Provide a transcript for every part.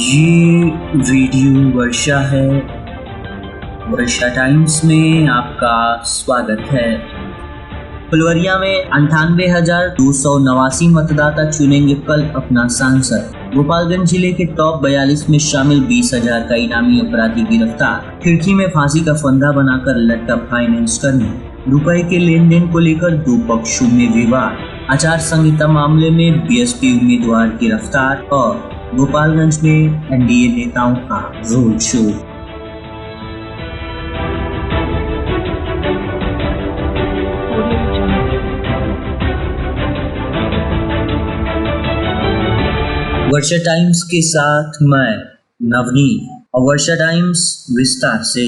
ये वीडियो वर्षा है। वर्षा टाइम्स में आपका स्वागत है। फुलवरिया में 98,289 मतदाता चुनेंगे कल अपना सांसद। गोपालगंज जिले के टॉप 42 में शामिल 20,000 का इनामी अपराधी गिरफ्तार। खिड़की में फांसी का फंदा बनाकर लटका फाइनेंस कर्मी। रुपए के लेन देन को लेकर दो पक्षों में विवाद। आचार संहिता मामले में बीएसपी उम्मीदवार गिरफ्तार और गोपालगंज में एनडीए नेताओं का रोड शो। वर्षा टाइम्स के साथ मैं नवनीत और वर्षा टाइम्स विस्तार से।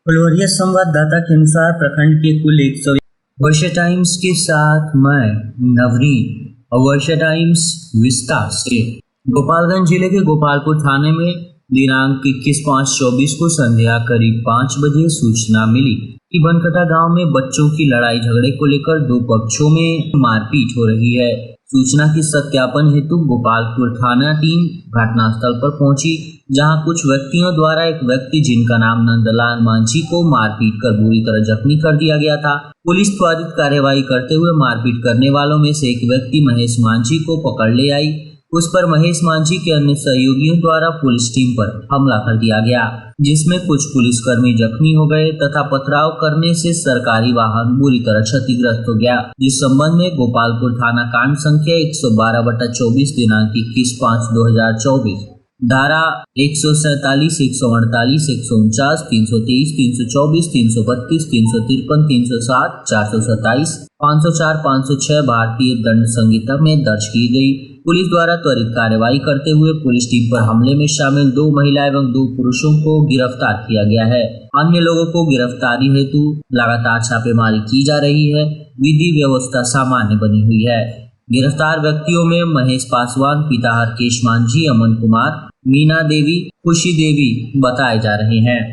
फुलवरिया संवाददाता के अनुसार प्रखंड के कुल 100। वर्षा टाइम्स के साथ मैं नवनीत और वर्षा टाइम्स विस्तार से। गोपालगंज जिले के गोपालपुर थाने में दिनांक 21/5/24 को संध्या करीब 5 बजे सूचना मिली कि बनकटा गांव में बच्चों की लड़ाई झगड़े को लेकर दो पक्षों में मारपीट हो रही है। सूचना की सत्यापन हेतु गोपालपुर थाना टीम घटनास्थल पर पहुंची, जहां कुछ व्यक्तियों द्वारा एक व्यक्ति जिनका नाम नंदलाल मांझी को मारपीट कर बुरी तरह जख्मी कर दिया गया था। पुलिस त्वरित कार्यवाही करते हुए मारपीट करने वालों में से एक व्यक्ति महेश मांझी को पकड़ ले आई। उस पर महेश मांझी के अन्य सहयोगियों द्वारा पुलिस टीम पर हमला कर दिया गया, जिसमें कुछ पुलिसकर्मी जख्मी हो गए तथा पथराव करने से सरकारी वाहन बुरी तरह क्षतिग्रस्त हो गया। जिस संबंध में गोपालपुर थाना कांड संख्या 112/24 दिनांक 21/5/2024 धारा 147, 148, 149, 323, 324, 332, 353, 307, 427, 504, 506 भारतीय दंड संहिता में दर्ज की गई। पुलिस द्वारा त्वरित कार्यवाही करते हुए पुलिस टीम पर हमले में शामिल 2 महिला एवं 2 पुरुषों को गिरफ्तार किया गया है। अन्य लोगों को गिरफ्तारी हेतु लगातार छापेमारी की जा रही है। विधि व्यवस्था सामान्य बनी हुई है। गिरफ्तार व्यक्तियों में महेश पासवान, पिता हरकेश मांझी, अमन कुमार, मीना देवी, खुशी देवी बताए जा रहे हैं।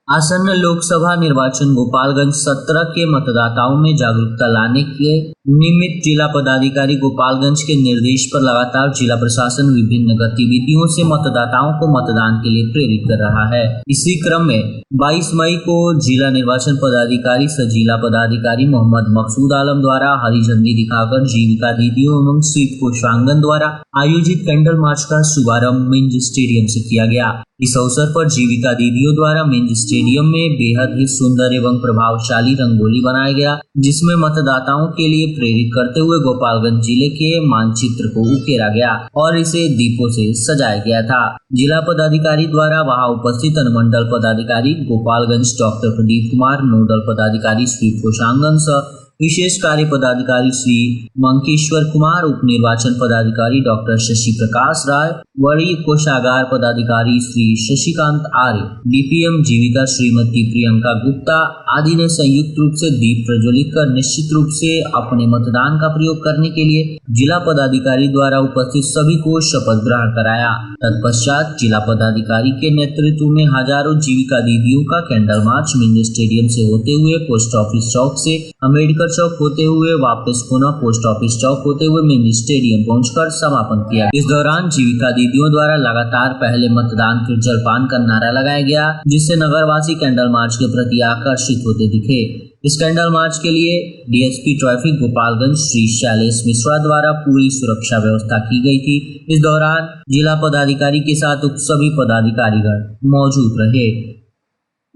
आसन्न लोकसभा निर्वाचन गोपालगंज 17 के मतदाताओं में जागरूकता लाने के निमित्त जिला पदाधिकारी गोपालगंज के निर्देश पर लगातार जिला प्रशासन विभिन्न गतिविधियों से मतदाताओं को मतदान के लिए प्रेरित कर रहा है। इसी क्रम में 22 मई को जिला निर्वाचन पदाधिकारी सह जिला पदाधिकारी मोहम्मद मकसूद आलम द्वारा हरी झंडी दिखाकर जीविका दीदियों एवं स्वीप कोषांगन द्वारा आयोजित कैंडल मार्च का शुभारंभ मिंज स्टेडियम से किया गया। इस अवसर पर जीविका दीदियों द्वारा मिंज स्टेडियम में बेहद ही सुंदर एवं प्रभावशाली रंगोली बनाया गया, जिसमें मतदाताओं के लिए प्रेरित करते हुए गोपालगंज जिले के मानचित्र को उकेरा गया और इसे दीपों से सजाया गया था। जिला पदाधिकारी द्वारा वहां उपस्थित अनुमंडल पदाधिकारी गोपालगंज डॉक्टर प्रदीप कुमार, नोडल पदाधिकारी श्री कोषांगन सह विशेष कार्य पदाधिकारी श्री मंकेश्वर कुमार, उप निर्वाचन पदाधिकारी डॉक्टर शशि प्रकाश राय, वरीय कोषागार पदाधिकारी श्री शशिकांत आर्य, डीपीएम जीविका श्रीमती प्रियंका गुप्ता आदि ने संयुक्त रूप से दीप प्रज्वलित कर निश्चित रूप से अपने मतदान का प्रयोग करने के लिए जिला पदाधिकारी द्वारा उपस्थित सभी को शपथ ग्रहण कराया। तत्पश्चात जिला पदाधिकारी के नेतृत्व में हजारों जीविका दीदियों का कैंडल मार्च मिंज स्टेडियम से होते हुए पोस्ट ऑफिस चौक से अम्बेडकर चौक होते हुए वापस पुनः पोस्ट ऑफिस चौक होते हुए मिंज स्टेडियम पहुंचकर समापन किया। इस दौरान जीविका दीदियों द्वारा लगातार पहले मतदान फिर जलपान का नारा लगाया गया, जिससे नगरवासी कैंडल मार्च के प्रति आकर्षित होते दिखे। इस कैंडल मार्च के लिए डीएसपी ट्रैफिक गोपालगंज श्री शैलेश मिश्रा द्वारा पूरी सुरक्षा व्यवस्था की गई थी। इस दौरान जिला पदाधिकारी के साथ सभी पदाधिकारीगण मौजूद रहे।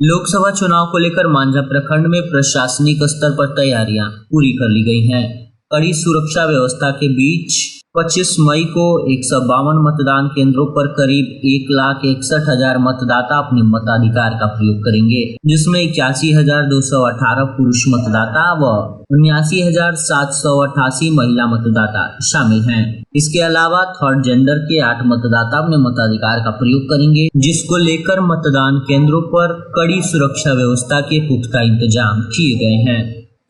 लोकसभा चुनाव को लेकर मांझा प्रखंड में प्रशासनिक स्तर पर तैयारियां पूरी कर ली गई हैं। कड़ी सुरक्षा व्यवस्था के बीच 25 मई को 152 मतदान केंद्रों पर करीब 1,61,000 मतदाता अपने मताधिकार का प्रयोग करेंगे, जिसमें 81,218 पुरुष मतदाता व 79,788 महिला मतदाता शामिल हैं। इसके अलावा थर्ड जेंडर के 8 मतदाता अपने मताधिकार का प्रयोग करेंगे, जिसको लेकर मतदान केंद्रों पर कड़ी सुरक्षा व्यवस्था के पुख्ता इंतजाम किए गए हैं।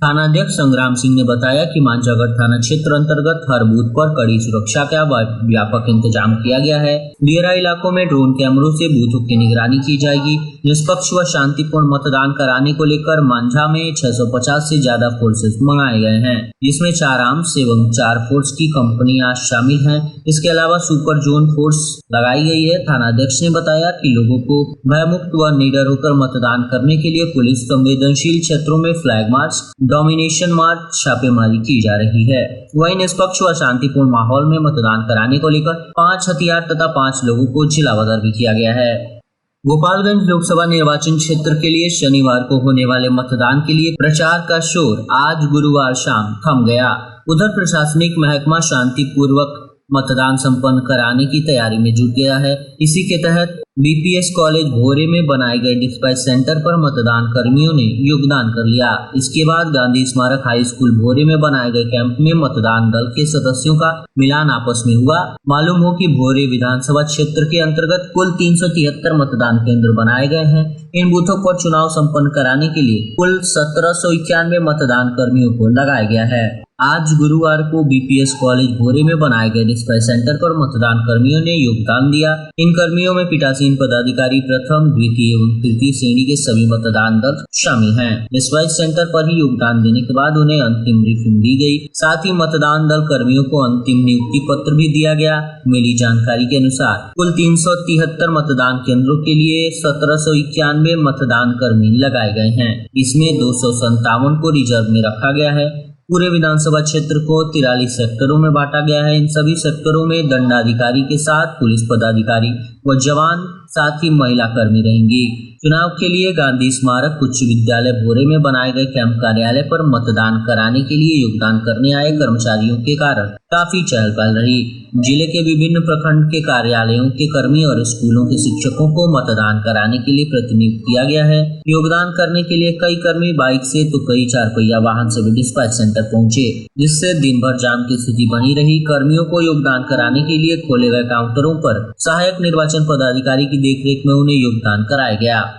थानाध्यक्ष संग्राम सिंह ने बताया कि मांझागढ़ थाना क्षेत्र अंतर्गत हर बूथ पर कड़ी सुरक्षा का व्यापक इंतजाम किया गया है। दियरा इलाकों में ड्रोन कैमरों से बूथों की निगरानी की जाएगी। निष्पक्ष व शांतिपूर्ण मतदान कराने को लेकर मांझा में 650 से ज्यादा फोर्सेस मंगाए गए हैं, जिसमें 4 आर्म्स एवं 4 फोर्स की कंपनियां शामिल हैं। इसके अलावा सुपर जोन फोर्स लगाई गई है। थानाध्यक्ष ने बताया कि लोगों को भयमुक्त व निडर होकर मतदान करने के लिए पुलिस संवेदनशील क्षेत्रों में फ्लैग मार्च, डोमिनेशन मार्च, छापेमारी की जा रही है। वहीं निष्पक्ष व शांतिपूर्ण माहौल में मतदान कराने को लेकर 5 हथियार तथा 5 लोगों को जिला बदर भी किया गया है। गोपालगंज लोकसभा निर्वाचन क्षेत्र के लिए शनिवार को होने वाले मतदान के लिए प्रचार का शोर आज गुरुवार शाम थम गया। उधर प्रशासनिक महकमा शांतिपूर्वक मतदान संपन्न कराने की तैयारी में जुट गया है। इसी के तहत बीपीएस कॉलेज भोरे में बनाए गए डिस्पैच सेंटर पर मतदान कर्मियों ने योगदान कर लिया। इसके बाद गांधी स्मारक हाई स्कूल भोरे में बनाए गए कैंप में मतदान दल के सदस्यों का मिलान आपस में हुआ। मालूम हो कि भोरे विधानसभा क्षेत्र के अंतर्गत कुल 373 मतदान केंद्र बनाए गए हैं। इन बूथों पर चुनाव संपन्न कराने के लिए कुल 1791 मतदान कर्मियों को लगाया गया है। आज गुरुवार को बीपीएस कॉलेज भोरे में बनाए गए डिस्पैच सेंटर पर मतदान कर्मियों ने योगदान दिया। इन कर्मियों में पीठासीन पदाधिकारी प्रथम, द्वितीय एवं तृतीय श्रेणी के सभी मतदान दल शामिल हैं। डिस्पैच सेंटर पर ही योगदान देने के बाद उन्हें अंतिम ब्रीफिंग दी गई। साथ ही मतदान दल कर्मियों को अंतिम नियुक्ति पत्र भी दिया गया। मिली जानकारी के अनुसार कुल 373 मतदान केंद्रों के लिए 1791 मतदान कर्मी लगाए गए हैं। इसमें 257 को रिजर्व में रखा गया है। पूरे विधानसभा क्षेत्र को 43 सेक्टरों में बांटा गया है। इन सभी सेक्टरों में दंडाधिकारी के साथ पुलिस पदाधिकारी व जवान, साथ ही महिला कर्मी रहेंगी। चुनाव के लिए गांधी स्मारक उच्च विद्यालय भोरे में बनाए गए कैंप कार्यालय पर मतदान कराने के लिए योगदान करने आए कर्मचारियों के कारण काफी चहल पहल रही। जिले के विभिन्न प्रखंड के कार्यालयों के कर्मी और स्कूलों के शिक्षकों को मतदान कराने के लिए प्रतिनियुक्त किया गया है। योगदान करने के लिए कई कर्मी बाइक से तो कई 4 पहिया वाहन से भी डिस्पैच सेंटर पहुंचे, जिससे दिन भर जाम की स्थिति बनी रही। कर्मियों को योगदान कराने के लिए खोले गए काउंटरों पर सहायक निर्वाचन पदाधिकारी की देखरेख में उन्हें योगदान कराया गया।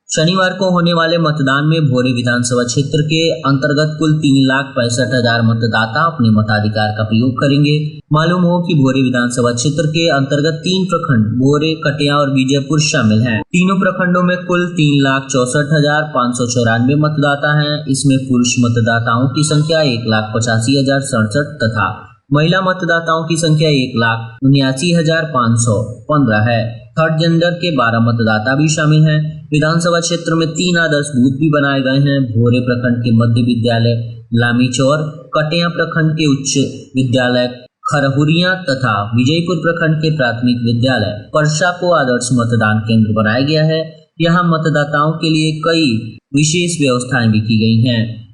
शनिवार को होने वाले मतदान में भोरे विधानसभा क्षेत्र के अंतर्गत कुल 3,65,000 मतदाता अपने मताधिकार का प्रयोग करेंगे। मालूम हो कि भोरे विधानसभा क्षेत्र के अंतर्गत 3 प्रखंड भोरे, कटिया और बीजेपुर शामिल हैं। तीनों प्रखंडों में कुल 3,64,594 मतदाता हैं। इसमें पुरुष मतदाताओं की संख्या 1,85,067 तथा महिला मतदाताओं की संख्या 1,79,515 है। थर्ड जेंडर के 12 मतदाता भी शामिल हैं। विधानसभा क्षेत्र में 3 आदर्श बूथ भी बनाए गए हैं। भोरे प्रखंड के मध्य विद्यालय लामीचौर, कटिया प्रखंड के उच्च विद्यालय खरहुरिया तथा विजयपुर प्रखंड के प्राथमिक विद्यालय परसा को आदर्श मतदान केंद्र बनाया गया है। यहाँ मतदाताओं के लिए कई विशेष व्यवस्थाएं भी की गई हैं।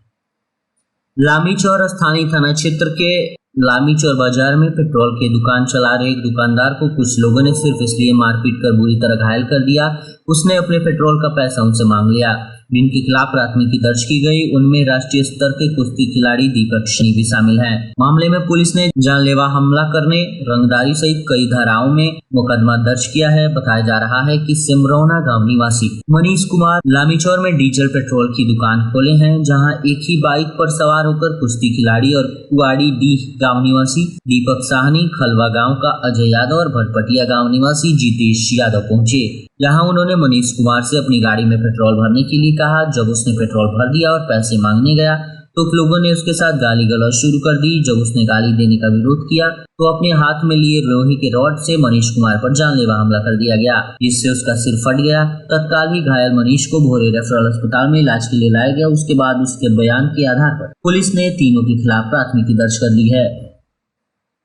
लामीचौर स्थानीय थाना क्षेत्र के लामीचौर बाजार में पेट्रोल की दुकान चला रहे एक दुकानदार को कुछ लोगों ने सिर्फ इसलिए मारपीट कर बुरी तरह घायल कर दिया। उसने अपने पेट्रोल का पैसा उनसे मांग लिया। जिनके खिलाफ प्राथमिकी दर्ज की गई, उनमें राष्ट्रीय स्तर के कुश्ती खिलाड़ी दीपक सिंह भी शामिल हैं। मामले में पुलिस ने जानलेवा हमला करने, रंगदारी सहित कई धाराओं में मुकदमा दर्ज किया है। बताया जा रहा है कि सिमरौना गांव निवासी मनीष कुमार लामीचौर में डीजल पेट्रोल की दुकान खोले हैं, जहां एक ही बाइक पर सवार होकर कुश्ती खिलाड़ी और कुआड़ी डीह गाँव निवासी दीपक साहनी, खलवा गाँव का अजय यादव और भटपटिया गाँव निवासी जितेश यादव पहुंचे। यहाँ उन्होंने मनीष कुमार से अपनी गाड़ी में पेट्रोल भरने के लिए कहा। जब उसने पेट्रोल भर दिया और पैसे मांगने गया तो लोगों ने उसके साथ गाली गलौज शुरू कर दी। जब उसने गाली देने का विरोध किया तो अपने हाथ में लिए लोहे के रॉड से मनीष कुमार पर जानलेवा हमला कर दिया गया, जिससे उसका सिर फट गया। तत्काल ही घायल मनीष को भोरे रेफरल अस्पताल में इलाज के लिए लाया गया। उसके बाद उसके बयान के आधार पर पुलिस ने तीनों के खिलाफ प्राथमिकी दर्ज कर ली है।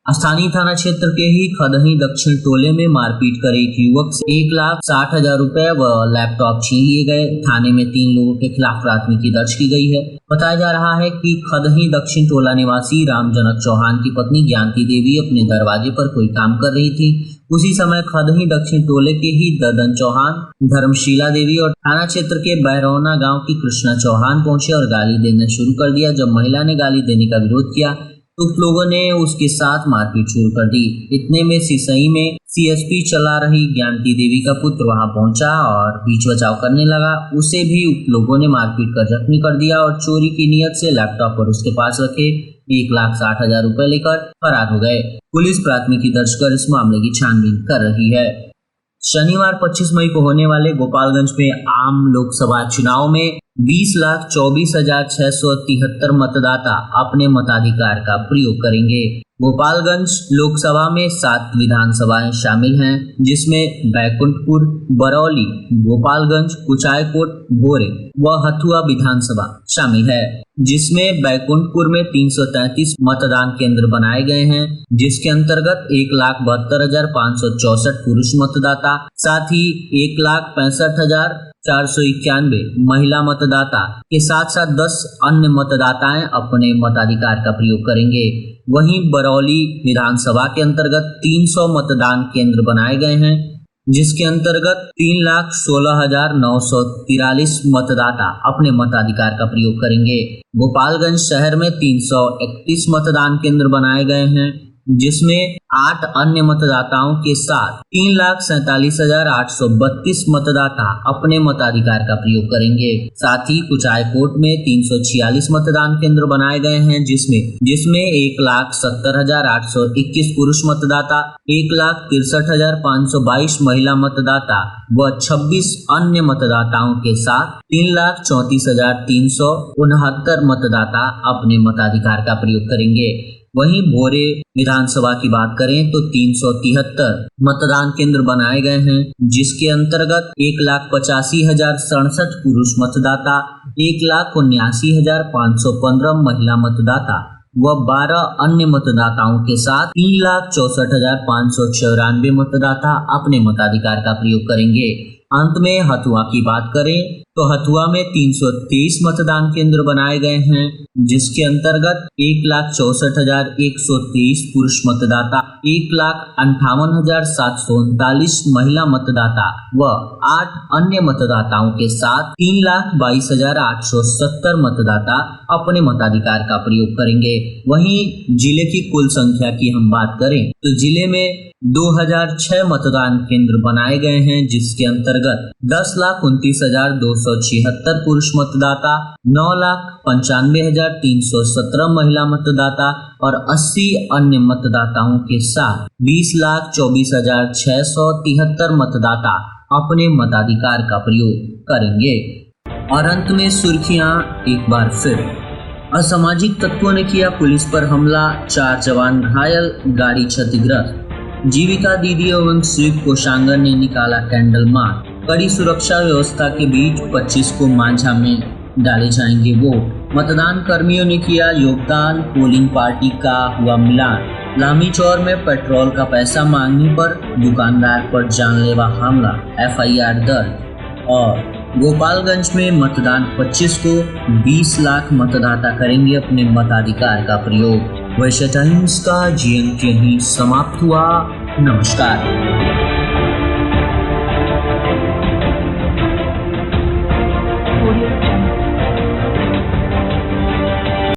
स्थानीय थाना क्षेत्र के ही खदही दक्षिण टोले में मारपीट कर एक युवक से 1,60,000 रुपए व लैपटॉप छीन लिए गए। थाने में 3 लोगों के खिलाफ प्राथमिकी दर्ज की गई है। बताया जा रहा है कि खदही दक्षिण टोला निवासी रामजनक चौहान की पत्नी ज्ञानती देवी अपने दरवाजे पर कोई काम कर रही थी। उसी समय खदही दक्षिण टोले के ही ददन चौहान, धर्मशीला देवी और थाना क्षेत्र के बैरौना गाँव की कृष्णा चौहान पहुंचे और गाली देना शुरू कर दिया। जब महिला ने गाली देने का विरोध किया कुछ लोगों ने उसके साथ मारपीट शुरू कर दी। इतने में सिसई में सीएसपी चला रही ज्ञानती देवी का पुत्र वहां पहुंचा और बीच बचाव करने लगा। उसे भी लोगों ने मारपीट कर जख्मी कर दिया और चोरी की नीयत से लैपटॉप पर उसके पास रखे 1,60,000 रुपए लेकर फरार हो गए। पुलिस प्राथमिकी दर्ज कर इस मामले की छानबीन कर रही है। शनिवार 25 मई को होने वाले गोपालगंज में आम लोकसभा चुनाव में 20,24,673 मतदाता अपने मताधिकार का प्रयोग करेंगे। गोपालगंज लोकसभा में 7 विधानसभाएं शामिल हैं, जिसमें बैकुंठपुर, बरौली, गोपालगंज, कुचायकोट, भोरे व हथुआ विधानसभा शामिल है, जिसमें बैकुंठपुर में 333 मतदान केंद्र बनाए गए हैं, जिसके अंतर्गत 1,72,564 पुरुष मतदाता, साथ ही 1,65,491 महिला मतदाता के साथ साथ 10 अन्य मतदाताएं अपने मताधिकार का प्रयोग करेंगे। वहीं बरौली विधानसभा के अंतर्गत 300 मतदान केंद्र बनाए गए हैं, जिसके अंतर्गत 3,16,943 मतदाता अपने मताधिकार का प्रयोग करेंगे। गोपालगंज शहर में 331 मतदान केंद्र बनाए गए हैं, जिसमें 8 अन्य मतदाताओं के साथ 3,47,832 मतदाता अपने मताधिकार का प्रयोग करेंगे। साथ ही कुचायकोट में 346 मतदान केंद्र बनाए गए हैं, जिसमें 1,70,821 पुरुष मतदाता, 1,63,522 महिला मतदाता व 26 अन्य मतदाताओं के साथ 3,34,369 मतदाता अपने मताधिकार का प्रयोग करेंगे। वहीं भोरे विधानसभा की बात करें तो 373 मतदान केंद्र बनाए गए हैं, जिसके अंतर्गत 1,85,067 पुरुष मतदाता, 1,79,515 महिला मतदाता व 12 अन्य मतदाताओं के साथ 3,64,594 मतदाता अपने मताधिकार का प्रयोग करेंगे। अंत में हथुआ की बात करें तो हथुआ में 323 मतदान केंद्र बनाए गए हैं, जिसके अंतर्गत 1,64,123 पुरुष मतदाता, 1,58,739 महिला मतदाता व 8 अन्य मतदाताओं के साथ 3,22,870 मतदाता अपने मताधिकार का प्रयोग करेंगे। वहीं जिले की कुल संख्या की हम बात करें तो जिले में 2,006 मतदान केंद्र बनाए गए हैं, जिसके अंतर्गत 10,29,276 पुरुष मतदाता, 9,95,317 महिला मतदाता और 80 अन्य मतदाताओं के साथ 20,24,673 मतदाता अपने मताधिकार का प्रयोग करेंगे। और अंत में सुर्खियां एक बार फिर। असामाजिक तत्वों ने किया पुलिस पर हमला, 4 जवान घायल, गाड़ी क्षतिग्रस्त। जीविका दीदी एवं स्वीप कोषांगर ने निकाला कैंडल मार्च। कड़ी सुरक्षा व्यवस्था के बीच 25 को मांझा में डाले जाएंगे वोट। मतदान कर्मियों ने किया योगदान, पोलिंग पार्टी का हुआ मिलान। लामी चौर में पेट्रोल का पैसा मांगने पर दुकानदार पर जानलेवा हमला, FIR दर्ज। और गोपालगंज में मतदान 25 को 20 लाख मतदाता करेंगे अपने मताधिकार का प्रयोग। वैश्य टाइम्स का GNT यहीं समाप्त हुआ। नमस्कार।